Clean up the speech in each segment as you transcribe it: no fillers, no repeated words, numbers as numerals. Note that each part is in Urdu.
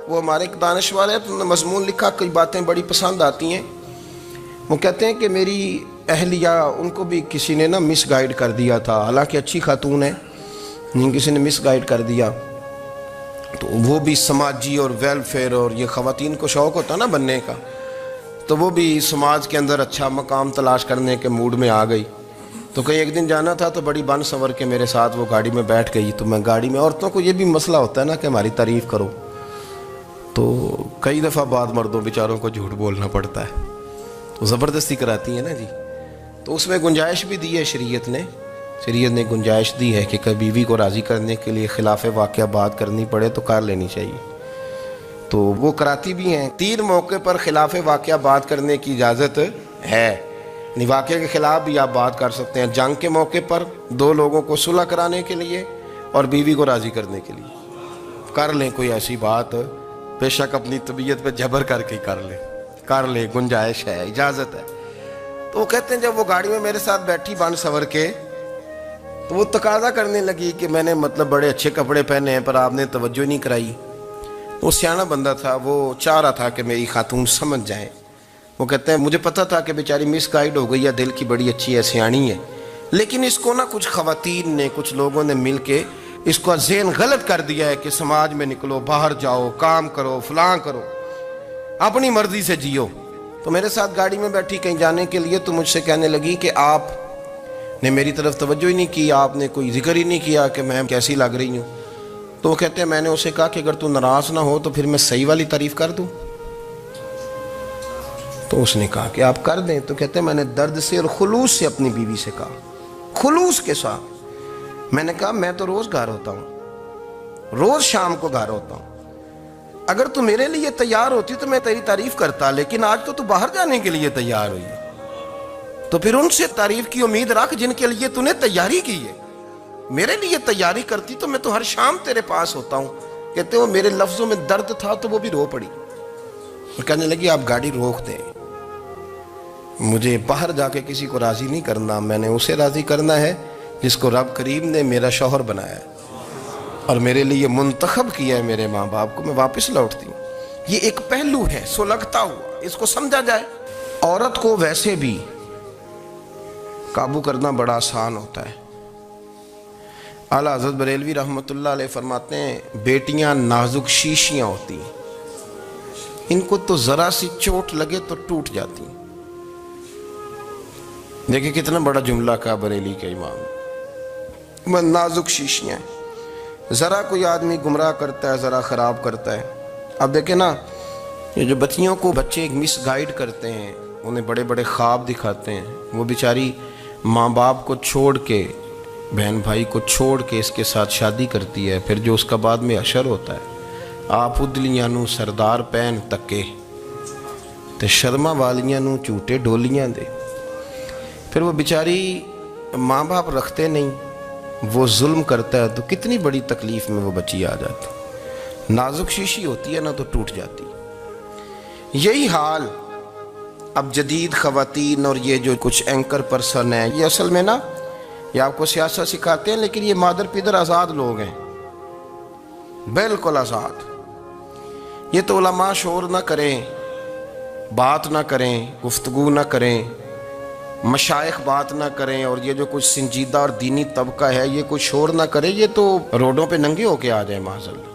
وہ ہمارے ایک دانشور ہے، تو مضمون لکھا، کئی باتیں بڑی پسند آتی ہیں۔ وہ کہتے ہیں کہ میری اہلیہ، ان کو بھی کسی نے مس گائیڈ کر دیا تھا، حالانکہ اچھی خاتون ہے، لیکن کسی نے مس گائیڈ کر دیا، تو وہ بھی سماجی اور ویلفیئر اور یہ خواتین کو شوق ہوتا نا بننے کا، تو وہ بھی سماج کے اندر اچھا مقام تلاش کرنے کے موڈ میں آ گئی۔ تو کہیں ایک دن جانا تھا تو بڑی بن سنور کے میرے ساتھ وہ گاڑی میں بیٹھ گئی۔ تو میں گاڑی میں، عورتوں کو یہ بھی مسئلہ ہوتا ہے نا کہ ہماری تعریف کرو، تو کئی دفعہ بعد مردوں بیچاروں کو جھوٹ بولنا پڑتا ہے، تو زبردستی کراتی ہیں نا جی۔ تو اس میں گنجائش بھی دی ہے شریعت نے گنجائش دی ہے کہ کبھی بیوی کو راضی کرنے کے لیے خلاف واقعہ بات کرنی پڑے تو کر لینی چاہیے، تو وہ کراتی بھی ہیں۔ 3 موقع پر خلاف واقعہ بات کرنے کی اجازت ہے، یعنی واقعہ کے خلاف بھی آپ بات کر سکتے ہیں۔ جنگ کے موقع پر 2 لوگوں کو صلح کرانے کے لیے اور بیوی کو راضی کرنے کے لیے کر لیں کوئی ایسی بات، بے شک اپنی طبیعت پہ جبر کر کے کر لیں، گنجائش ہے، اجازت ہے۔ تو وہ کہتے ہیں جب وہ گاڑی میں میرے ساتھ بیٹھی بن سنور کے، تو وہ تقاضا کرنے لگی کہ میں نے بڑے اچھے کپڑے پہنے ہیں پر آپ نے توجہ نہیں کرائی۔ وہ سیاںا بندہ تھا، وہ چاہ رہا تھا کہ میری خاتون سمجھ جائیں۔ وہ کہتے ہیں مجھے پتا تھا کہ بیچاری مس گائیڈ ہو گئی ہے، دل کی بڑی اچھی ہے، سیاਣੀ ہے، لیکن اس کو کچھ خواتین نے، کچھ لوگوں نے مل کے اس کو ذہن غلط کر دیا ہے کہ سماج میں نکلو، باہر جاؤ، کام کرو، فلاں کرو، اپنی مرضی سے جیو۔ تو میرے ساتھ گاڑی میں بیٹھی کہیں جانے کے لیے، تو مجھ سے کہنے لگی کہ آپ نے میری طرف توجہ ہی نہیں کی، آپ نے کوئی ذکر ہی نہیں کیا کہ میں کیسی لگ رہی ہوں۔ تو وہ کہتے ہیں میں نے اسے کہا کہ اگر تو ناراض نہ ہو تو پھر میں صحیح والی تعریف کر دوں۔ تو اس نے کہا کہ آپ کر دیں۔ تو کہتے ہیں میں نے درد سے اور خلوص سے اپنی بیوی سے کہا، خلوص کے ساتھ میں نے کہا میں تو روز گھر ہوتا ہوں، روز شام کو گھر ہوتا ہوں، اگر تو میرے لیے تیار ہوتی تو میں تیری تعریف کرتا، لیکن آج تو باہر جانے کے لیے تیار ہوئی ہے، تو پھر ان سے تعریف کی امید رکھ جن کے لیے تو نے تیاری کی ہے۔ میرے لیے تیاری کرتی تو میں تو ہر شام تیرے پاس ہوتا ہوں۔ کہتے ہیں میرے لفظوں میں درد تھا تو وہ بھی رو پڑی، اور کہنے لگی آپ گاڑی روک دیں، مجھے باہر جا کے کسی کو راضی نہیں کرنا، میں نے اسے راضی کرنا ہے جس کو رب کریم نے میرا شوہر بنایا ہے اور میرے لیے منتخب کیا ہے میرے ماں باپ کو، میں واپس لوٹتی ہوں۔ یہ ایک پہلو ہے سلگتا ہوا، اس کو سمجھا جائے۔ عورت کو ویسے بھی قابو کرنا بڑا آسان ہوتا ہے۔ اعلیٰ حضرت بریلوی رحمۃ اللہ علیہ فرماتے ہیں بیٹیاں نازک شیشیاں ہوتی ہیں، ان کو تو ذرا سی چوٹ لگے تو ٹوٹ جاتی ہیں۔ دیکھیں کتنا بڑا جملہ کہا بریلی کے امام، نازک شیشیاں ہیں، ذرا کوئی آدمی گمراہ کرتا ہے، ذرا خراب کرتا ہے۔ اب دیکھیں نا، یہ جو بچیوں کو بچے ایک مس گائیڈ کرتے ہیں، انہیں بڑے بڑے خواب دکھاتے ہیں، وہ بیچاری ماں باپ کو چھوڑ کے، بہن بھائی کو چھوڑ کے اس کے ساتھ شادی کرتی ہے، پھر جو اس کا بعد میں حشر ہوتا ہے، آپ ادلیاں نو سردار پہن تکے تے شرما والیاں نو جھوٹے ڈولیاں دے۔ پھر وہ بیچاری ماں باپ رکھتے نہیں، وہ ظلم کرتا ہے، تو کتنی بڑی تکلیف میں وہ بچی آ جاتی، نازک شیشی ہوتی ہے نا تو ٹوٹ جاتی۔ یہی حال اب جدید خواتین اور یہ جو کچھ اینکر پرسن ہیں، یہ اصل میں نا یہ آپ کو سیاست سکھاتے ہیں، لیکن یہ مادر پیدر آزاد لوگ ہیں، بالکل آزاد۔ یہ تو علماء شور نہ کریں، بات نہ کریں، گفتگو نہ کریں، مشائخ بات نہ کریں، اور یہ جو کچھ سنجیدہ اور دینی طبقہ ہے یہ کچھ شور نہ کرے، یہ تو روڈوں پہ ننگے ہو کے آ جائیں معاذاللہ۔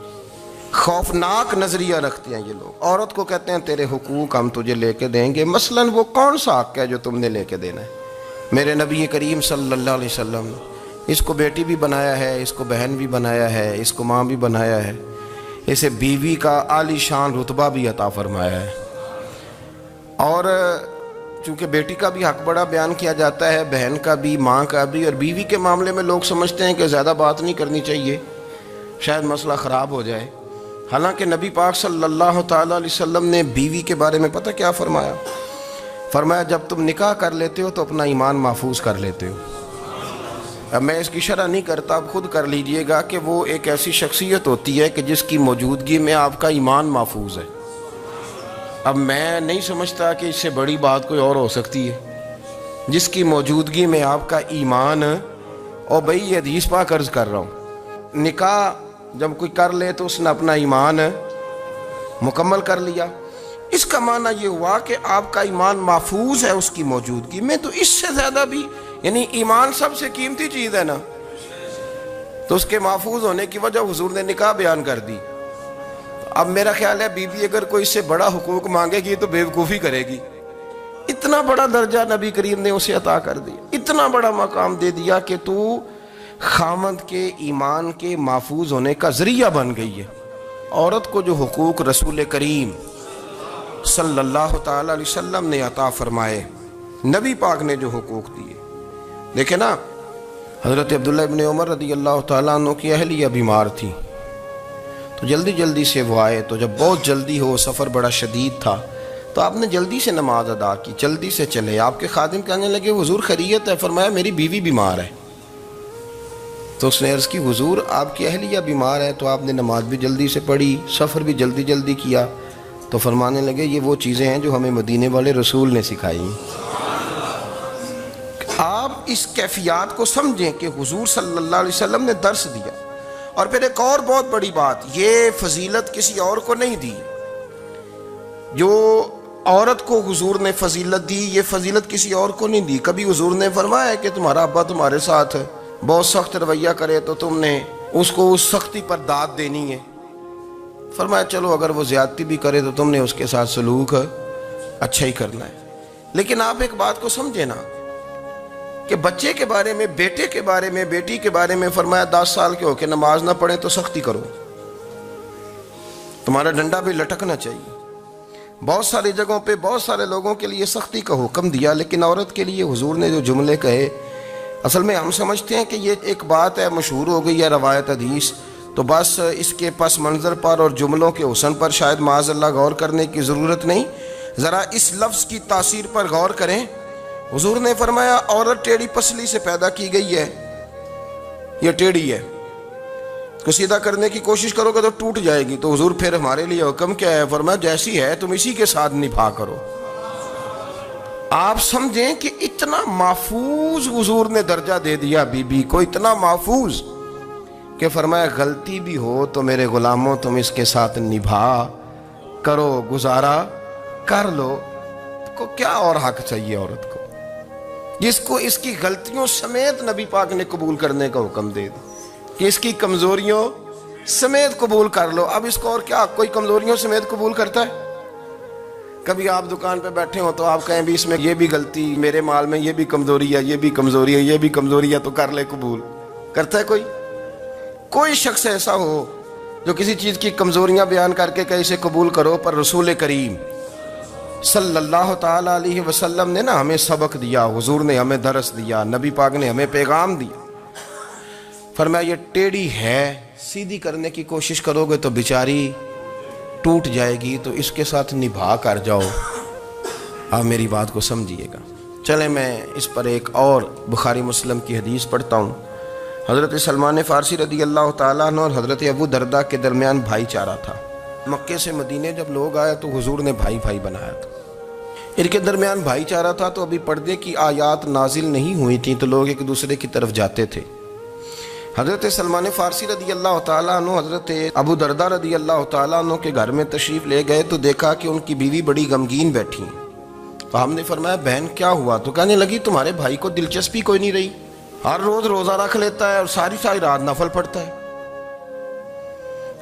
خوفناک نظریہ رکھتے ہیں یہ لوگ۔ عورت کو کہتے ہیں تیرے حقوق ہم تجھے لے کے دیں گے، مثلاً وہ کون سا حق ہے جو تم نے لے کے دینا ہے؟ میرے نبی کریم صلی اللہ علیہ وسلم نے اس کو بیٹی بھی بنایا ہے، اس کو بہن بھی بنایا ہے، اس کو ماں بھی بنایا ہے، اسے بیوی کا عالی شان رتبہ بھی عطا فرمایا ہے۔ اور چونکہ بیٹی کا بھی حق بڑا بیان کیا جاتا ہے، بہن کا بھی، ماں کا بھی، اور بیوی کے معاملے میں لوگ سمجھتے ہیں کہ زیادہ بات نہیں کرنی چاہیے، شاید مسئلہ خراب ہو جائے۔ حالانکہ نبی پاک صلی اللہ تعالیٰ علیہ وسلم نے بیوی کے بارے میں پتہ کیا فرمایا؟ فرمایا جب تم نکاح کر لیتے ہو تو اپنا ایمان محفوظ کر لیتے ہو۔ اب میں اس کی شرح نہیں کرتا، اب خود کر لیجئے گا کہ وہ ایک ایسی شخصیت ہوتی ہے کہ جس کی موجودگی میں آپ کا ایمان محفوظ ہے۔ اب میں نہیں سمجھتا کہ اس سے بڑی بات کوئی اور ہو سکتی ہے، جس کی موجودگی میں آپ کا ایمان، اور بھئی یہ حدیث پاک عرض کر رہا ہوں، نکاح جب کوئی کر لے تو اس نے اپنا ایمان مکمل کر لیا۔ اس کا معنی یہ ہوا کہ آپ کا ایمان محفوظ ہے اس کی موجودگی میں، تو اس سے زیادہ بھی، یعنی ایمان سب سے قیمتی چیز ہے نا، تو اس کے محفوظ ہونے کی وجہ حضور نے نکاح بیان کر دی۔ اب میرا خیال ہے بیوی اگر کوئی اس سے بڑا حقوق مانگے گی تو بیوقوفی کرے گی۔ اتنا بڑا درجہ نبی کریم نے اسے عطا کر دیا، اتنا بڑا مقام دے دیا کہ تو خامد کے ایمان کے محفوظ ہونے کا ذریعہ بن گئی ہے۔ عورت کو جو حقوق رسول کریم صلی اللہ تعالی علیہ وسلم نے عطا فرمائے، نبی پاک نے جو حقوق دیے، دیکھیں نا، حضرت عبداللہ ابن عمر رضی اللہ تعالیٰ عنہ کی اہلیہ بیمار تھی، تو جلدی جلدی سے وہ آئے، تو جب بہت جلدی ہو، سفر بڑا شدید تھا، تو آپ نے جلدی سے نماز ادا کی، جلدی سے چلے۔ آپ کے خادم کہنے لگے حضور خیریت ہے؟ فرمایا میری بیوی بیمار ہے۔ تو اس نے عرض کی حضور آپ کی اہلیہ بیمار ہے، تو آپ نے نماز بھی جلدی سے پڑھی، سفر بھی جلدی جلدی کیا۔ تو فرمانے لگے یہ وہ چیزیں ہیں جو ہمیں مدینے والے رسول نے سکھائی۔ آپ اس کیفیات کو سمجھیں کہ حضور صلی اللہ علیہ وسلم نے درس دیا۔ اور پھر ایک اور بہت بڑی بات، یہ فضیلت کسی اور کو نہیں دی، جو عورت کو حضور نے فضیلت دی، یہ فضیلت کسی اور کو نہیں دی۔ کبھی حضور نے فرمایا کہ تمہارا ابا تمہارے ساتھ بہت سخت رویہ کرے تو تم نے اس کو اس سختی پر داد دینی ہے؟ فرمایا چلو اگر وہ زیادتی بھی کرے تو تم نے اس کے ساتھ سلوک اچھا ہی کرنا ہے۔ لیکن آپ ایک بات کو سمجھے نا کہ بچے کے بارے میں، بیٹے کے بارے میں، بیٹی کے بارے میں فرمایا 10 سال کے ہو کے نماز نہ پڑھیں تو سختی کرو، تمہارا ڈنڈا بھی لٹکنا چاہیے۔ بہت ساری جگہوں پہ بہت سارے لوگوں کے لیے سختی کا حکم دیا، لیکن عورت کے لیے حضور نے جو جملے کہے، اصل میں ہم سمجھتے ہیں کہ یہ ایک بات ہے، مشہور ہو گئی ہے روایت حدیث، تو بس اس کے پس منظر پر اور جملوں کے حسن پر شاید معاذ اللہ غور کرنے کی ضرورت نہیں۔ ذرا اس لفظ کی تاثیر پر غور کریں۔ حضور نے فرمایا عورت ٹیڑھی پسلی سے پیدا کی گئی ہے، یہ ٹیڑھی ہے، کو سیدھا کرنے کی کوشش کرو گے تو ٹوٹ جائے گی۔ تو حضور پھر ہمارے لیے حکم کیا ہے؟ فرمایا جیسی ہے تم اسی کے ساتھ نبھا کرو۔ آپ سمجھیں کہ اتنا محفوظ حضور نے درجہ دے دیا بی بی کو، اتنا محفوظ کہ فرمایا غلطی بھی ہو تو میرے غلاموں تم اس کے ساتھ نبھا کرو، گزارا کر لو۔ کو کیا اور حق چاہیے عورت کو، جس کو اس کی غلطیوں سمیت نبی پاک نے قبول کرنے کا حکم دے دیا کہ اس کی کمزوریوں سمیت قبول کر لو۔ اب اس کو اور کیا کوئی کمزوریوں سمیت قبول کرتا ہے؟ کبھی آپ دکان پہ بیٹھے ہو تو آپ کہیں بھی اس میں یہ بھی غلطی، میرے مال میں یہ بھی کمزوری ہے، یہ بھی کمزوری ہے، یہ بھی کمزوری ہے، تو کر لے قبول؟ کرتا ہے کوئی؟ کوئی شخص ایسا ہو جو کسی چیز کی کمزوریاں بیان کر کے کہ اسے قبول کرو؟ پر رسول کریم صلی اللہ تعالی علیہ وسلم نے نا ہمیں سبق دیا، حضور نے ہمیں درس دیا، نبی پاک نے ہمیں پیغام دیا۔ فرمایا یہ ٹیڑھی ہے، سیدھی کرنے کی کوشش کرو گے تو بیچاری ٹوٹ جائے گی، تو اس کے ساتھ نبھا کر جاؤ۔ آپ میری بات کو سمجھیے گا۔ چلیں میں اس پر ایک اور بخاری مسلم کی حدیث پڑھتا ہوں۔ حضرت سلمان فارسی رضی اللہ تعالیٰ عنہ اور حضرت ابو دردہ کے درمیان بھائی چارہ تھا۔ مکے سے مدینے جب لوگ آئے تو حضور نے بھائی بھائی بنایا تھا، ان کے درمیان بھائی چارہ تھا، تو ابھی پردے کی آیات نازل نہیں ہوئی تھیں، تو لوگ ایک دوسرے کی طرف جاتے تھے۔ حضرت سلمان فارسی رضی اللہ تعالیٰ عنہ حضرت ابو دردہ رضی اللہ تعالیٰ عنہ کے گھر میں تشریف لے گئے تو دیکھا کہ ان کی بیوی بڑی غمگین بیٹھی ہیں۔ تو ہم نے فرمایا بہن کیا ہوا؟ تو کہنے لگی تمہارے بھائی کو دلچسپی کوئی نہیں رہی، ہر روز روزہ رکھ لیتا ہے اور ساری رات نفل پڑھتا ہے۔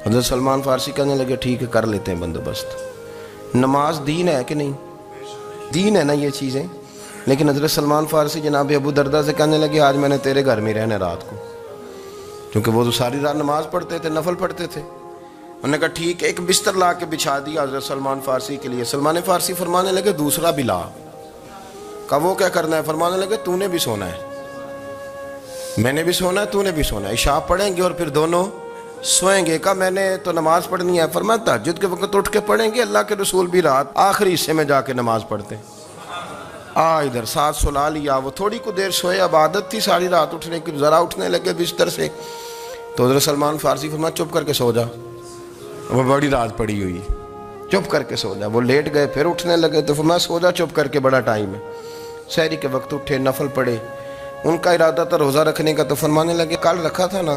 حضرت سلمان فارسی کہنے لگے ٹھیک ہے کر لیتے ہیں بندوبست۔ نماز دین ہے کہ نہیں؟ دین ہے نا یہ چیزیں۔ لیکن حضرت سلمان فارسی جناب ابو دردہ سے کہنے لگے آج میں نے تیرے گھر میں رہنا رات کو، کیونکہ وہ تو ساری رات نماز پڑھتے تھے، نفل پڑھتے تھے۔ انہوں نے کہا ٹھیک ہے، ایک بستر لا کے بچھا دیا حضرت سلمان فارسی کے لیے۔ سلمان فارسی فرمانے لگے دوسرا بھی لا۔ کہا وہ کیا کرنا ہے؟ فرمانے لگے تو نے بھی سونا ہے، میں نے بھی سونا ہے، تو نے بھی سونا ہے، عشاء پڑھیں گے اور پھر دونوں سوئیں گے۔ کہا میں نے تو نماز پڑھنی ہے۔ فرمایا تہجد کے وقت اٹھ کے پڑھیں گے، اللہ کے رسول بھی رات آخری حصے میں جا کے نماز پڑھتے ہیں۔ ادھر ساتھ سلا لیا، وہ تھوڑی کو دیر سوئے، اب عادت تھی ساری رات اٹھنے کی، ذرا اٹھنے لگے بستر سے تو حضرت سلمان فارسی فرمایا چپ کر کے سو جا، وہ بڑی رات پڑی ہوئی، چپ کر کے سو جا۔ وہ لیٹ گئے، پھر اٹھنے لگے تو فرمایا سو جا چپ کر کے، بڑا ٹائم ہے۔ سحری کے وقت اٹھے، نفل پڑھے، ان کا ارادہ تھا روزہ رکھنے کا، تو فرمانے لگے کل رکھا تھا نا،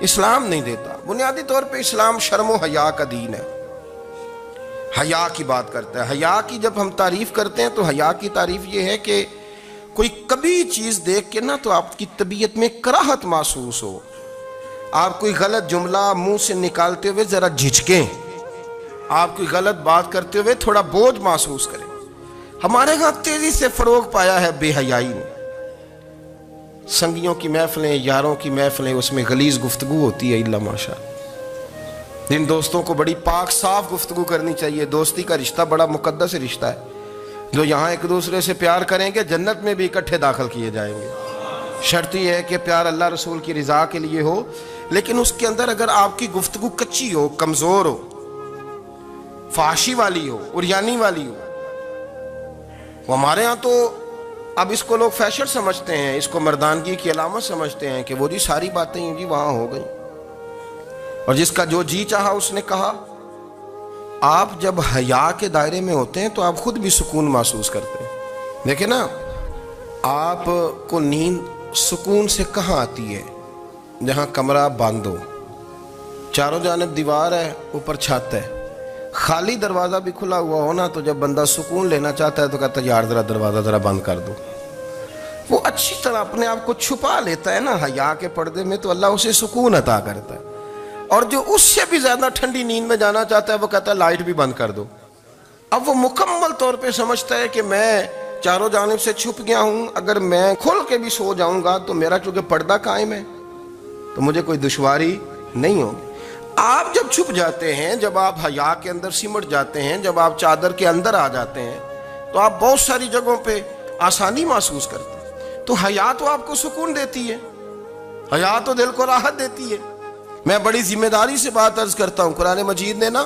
اسلام نہیں دیتا۔ بنیادی طور پہ اسلام شرم و حیا کا دین ہے، حیا کی بات کرتا ہے۔ حیا کی جب ہم تعریف کرتے ہیں تو حیا کی تعریف یہ ہے کہ کوئی کبھی چیز دیکھ کے نا تو آپ کی طبیعت میں کراہت محسوس ہو، آپ کوئی غلط جملہ منہ سے نکالتے ہوئے ذرا جھجکیں، آپ کوئی غلط بات کرتے ہوئے تھوڑا بوجھ محسوس کریں۔ ہمارے ہاں تیزی سے فروغ پایا ہے بے حیائی نے۔ سنگیوں کی محفلیں، یاروں کی محفلیں، اس میں غلیظ گفتگو ہوتی ہے الا ماشاء اللہ۔ جن دوستوں کو بڑی پاک صاف گفتگو کرنی چاہیے، دوستی کا رشتہ بڑا مقدس رشتہ ہے، جو یہاں ایک دوسرے سے پیار کریں گے جنت میں بھی اکٹھے داخل کیے جائیں گے۔ شرط یہ ہے کہ پیار اللہ رسول کی رضا کے لیے ہو، لیکن اس کے اندر اگر آپ کی گفتگو کچی ہو، کمزور ہو، فحاشی والی ہو، عریانی والی ہو، وہ ہمارے ہاں تو اب اس کو لوگ فیشن سمجھتے ہیں، اس کو مردانگی کی علامت سمجھتے ہیں کہ وہ جی ساری باتیں جی وہاں ہو گئیں اور جس کا جو جی چاہا اس نے کہا۔ آپ جب حیا کے دائرے میں ہوتے ہیں تو آپ خود بھی سکون محسوس کرتے ہیں۔ دیکھیں نا، آپ کو نیند سکون سے کہاں آتی ہے؟ جہاں کمرہ بند ہو، چاروں جانب دیوار ہے، اوپر چھت ہے، خالی دروازہ بھی کھلا ہوا ہو نا تو جب بندہ سکون لینا چاہتا ہے تو کہتا ہے یار ذرا دروازہ ذرا بند کر دو۔ وہ اچھی طرح اپنے آپ کو چھپا لیتا ہے نا حیا کے پردے میں، تو اللہ اسے سکون عطا کرتا ہے۔ اور جو اس سے بھی زیادہ ٹھنڈی نیند میں جانا چاہتا ہے وہ کہتا ہے لائٹ بھی بند کر دو۔ اب وہ مکمل طور پہ سمجھتا ہے کہ میں چاروں جانب سے چھپ گیا ہوں، اگر میں کھل کے بھی سو جاؤں گا تو میرا چونکہ پردہ قائم ہے تو مجھے کوئی دشواری نہیں ہوگی۔ آپ جب چھپ جاتے ہیں، جب آپ حیا کے اندر سمٹ جاتے ہیں، جب آپ چادر کے اندر آ جاتے ہیں تو آپ بہت ساری جگہوں پہ آسانی محسوس کرتے ہیں۔ تو حیا تو آپ کو سکون دیتی ہے، حیا تو دل کو راحت دیتی ہے۔ میں بڑی ذمہ داری سے بات عرض کرتا ہوں، قرآن مجید نے نا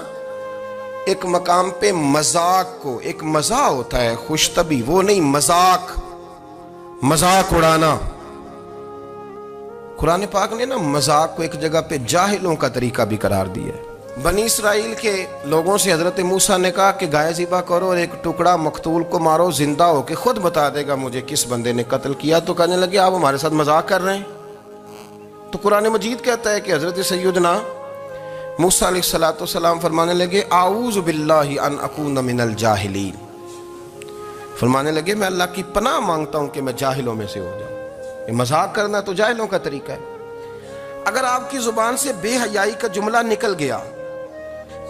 ایک مقام پہ مذاق کو، ایک مزاح ہوتا ہے خوش طبی، وہ نہیں، مذاق اڑانا، قرآن پاک نے نا مذاق کو ایک جگہ پہ جاہلوں کا طریقہ بھی قرار دیا ہے۔ بنی اسرائیل کے لوگوں سے حضرت موسیٰ نے کہا کہ گائے ذبح کرو اور ایک ٹکڑا مقتول کو مارو، زندہ ہو کے خود بتا دے گا مجھے کس بندے نے قتل کیا۔ تو کہنے لگے آپ ہمارے ساتھ مذاق کر رہے ہیں۔ تو قرآن مجید کہتا ہے کہ حضرت سیدنا موسیٰ علیہ السلام فرمانے لگے اعوذ باللہ ان اکون من الجاہلین، فرمانے لگے میں اللہ کی پناہ مانگتا ہوں کہ میں جاہلوں میں سے ہو جاؤں۔ یہ مذاق کرنا تو جاہلوں کا طریقہ ہے۔ اگر آپ کی زبان سے بے حیائی کا جملہ نکل گیا،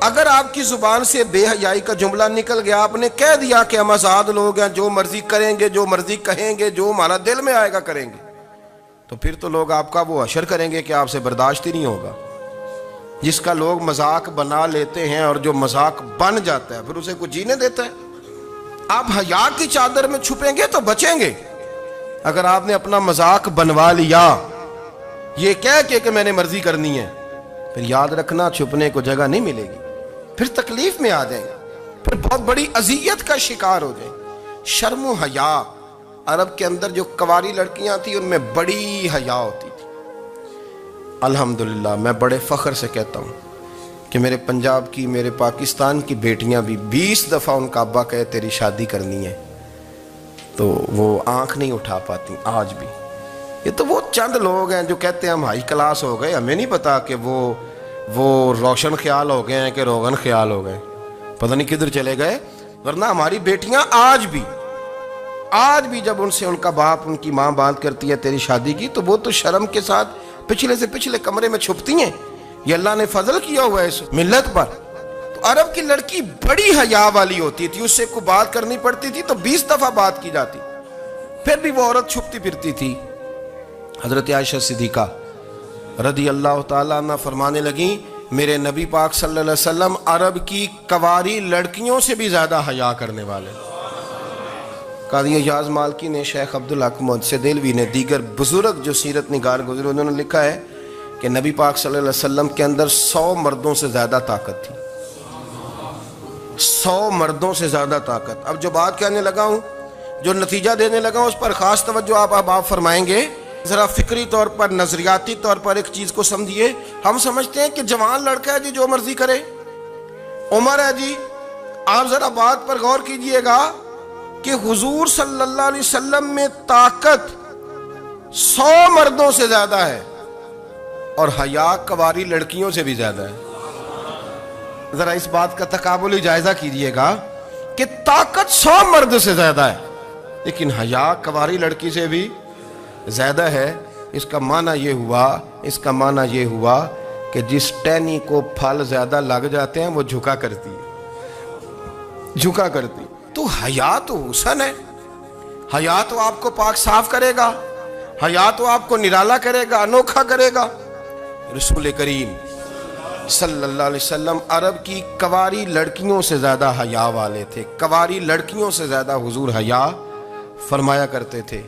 اگر آپ کی زبان سے بے حیائی کا جملہ نکل گیا، آپ نے کہہ دیا کہ ہم آزاد لوگ ہیں، جو مرضی کریں گے، جو مرضی کہیں گے، جو ہمارا دل میں آئے گا کریں گے، تو پھر تو لوگ آپ کا وہ حشر کریں گے کہ آپ سے برداشت ہی نہیں ہوگا۔ جس کا لوگ مذاق بنا لیتے ہیں اور جو مذاق بن جاتا ہے پھر اسے کوئی جینے دیتا ہے۔ آپ حیا کی چادر میں چھپیں گے تو بچیں گے۔ اگر آپ نے اپنا مذاق بنوا لیا یہ کہہ کے کہ میں نے مرضی کرنی ہے، پھر یاد رکھنا چھپنے کو جگہ نہیں ملے گی، پھر تکلیف میں آ جائیں گے، پھر بہت بڑی اذیت کا شکار ہو جائیں۔ شرم و حیا، عرب کے اندر جو کنواری لڑکیاں تھیں ان میں بڑی حیا ہوتی تھی۔ الحمدللہ میں بڑے فخر سے کہتا ہوں کہ میرے پنجاب کی، میرے پاکستان کی بیٹیاں بھی 20 دفعہ ان کا ابا کہے تیری شادی کرنی ہے تو وہ آنکھ نہیں اٹھا پاتی آج بھی۔ یہ تو وہ چند لوگ ہیں جو کہتے ہیں ہم ہائی کلاس ہو گئے، ہمیں نہیں پتا کہ وہ روشن خیال ہو گئے ہیں کہ روغن خیال ہو گئے، پتہ نہیں کدھر چلے گئے۔ ورنہ ہماری بیٹیاں آج بھی جب ان سے ان کا باپ، ان کی ماں بات کرتی ہے تیری شادی کی، تو وہ تو شرم کے ساتھ پچھلے سے پچھلے کمرے میں چھپتی ہیں۔ یہ اللہ نے فضل کیا ہوا ہے اس ملت پر۔ تو عرب کی لڑکی بڑی حیا والی ہوتی تھی، اس سے کوئی بات کرنی پڑتی تھی تو 20 دفعہ بات کی جاتی، پھر بھی وہ عورت چھپتی پھرتی تھی۔ حضرت عائشہ صدیقہ رضی اللہ تعالیٰ عنہ فرمانے لگیں میرے نبی پاک صلی اللہ علیہ وسلم عرب کی کنواری لڑکیوں سے بھی زیادہ حیا کرنے والے۔ قاضی اعجاز مالکی نے، شیخ عبدالحق محدث دہلوی نے، دیگر بزرگ جو سیرت نگار گزرے انہوں نے لکھا ہے کہ نبی پاک صلی اللہ علیہ وسلم کے اندر 100 مردوں سے زیادہ طاقت تھی، 100 مردوں سے زیادہ طاقت۔ اب جو بات کہنے لگا ہوں، جو نتیجہ دینے لگا ہوں، اس پر خاص توجہ آپ فرمائیں گے۔ ذرا فکری طور پر، نظریاتی طور پر ایک چیز کو سمجھیے۔ ہم سمجھتے ہیں کہ جوان لڑکا ہے جی جو مرضی کرے، عمر ہے جی۔ آپ ذرا بات پر غور کیجئے گا کہ حضور صلی اللہ علیہ وسلم میں طاقت 100 مردوں سے زیادہ ہے، اور حیا کواری لڑکیوں سے بھی زیادہ ہے۔ ذرا اس بات کا تقابلی جائزہ کیجئے گا کہ طاقت 100 مرد سے زیادہ ہے لیکن حیا کواری لڑکی سے بھی زیادہ ہے۔ اس کا معنی یہ ہوا کہ جس ٹہنی کو پھل زیادہ لگ جاتے ہیں وہ جھکا کرتی تو حیا تو حسن ہے، حیا تو آپ کو پاک صاف کرے گا، حیا تو آپ کو نرالا کرے گا، انوکھا کرے گا۔ رسول کریم صلی اللہ علیہ وسلم عرب کی کواری لڑکیوں سے زیادہ حیا والے تھے، کواری لڑکیوں سے زیادہ حضور حیا فرمایا کرتے تھے۔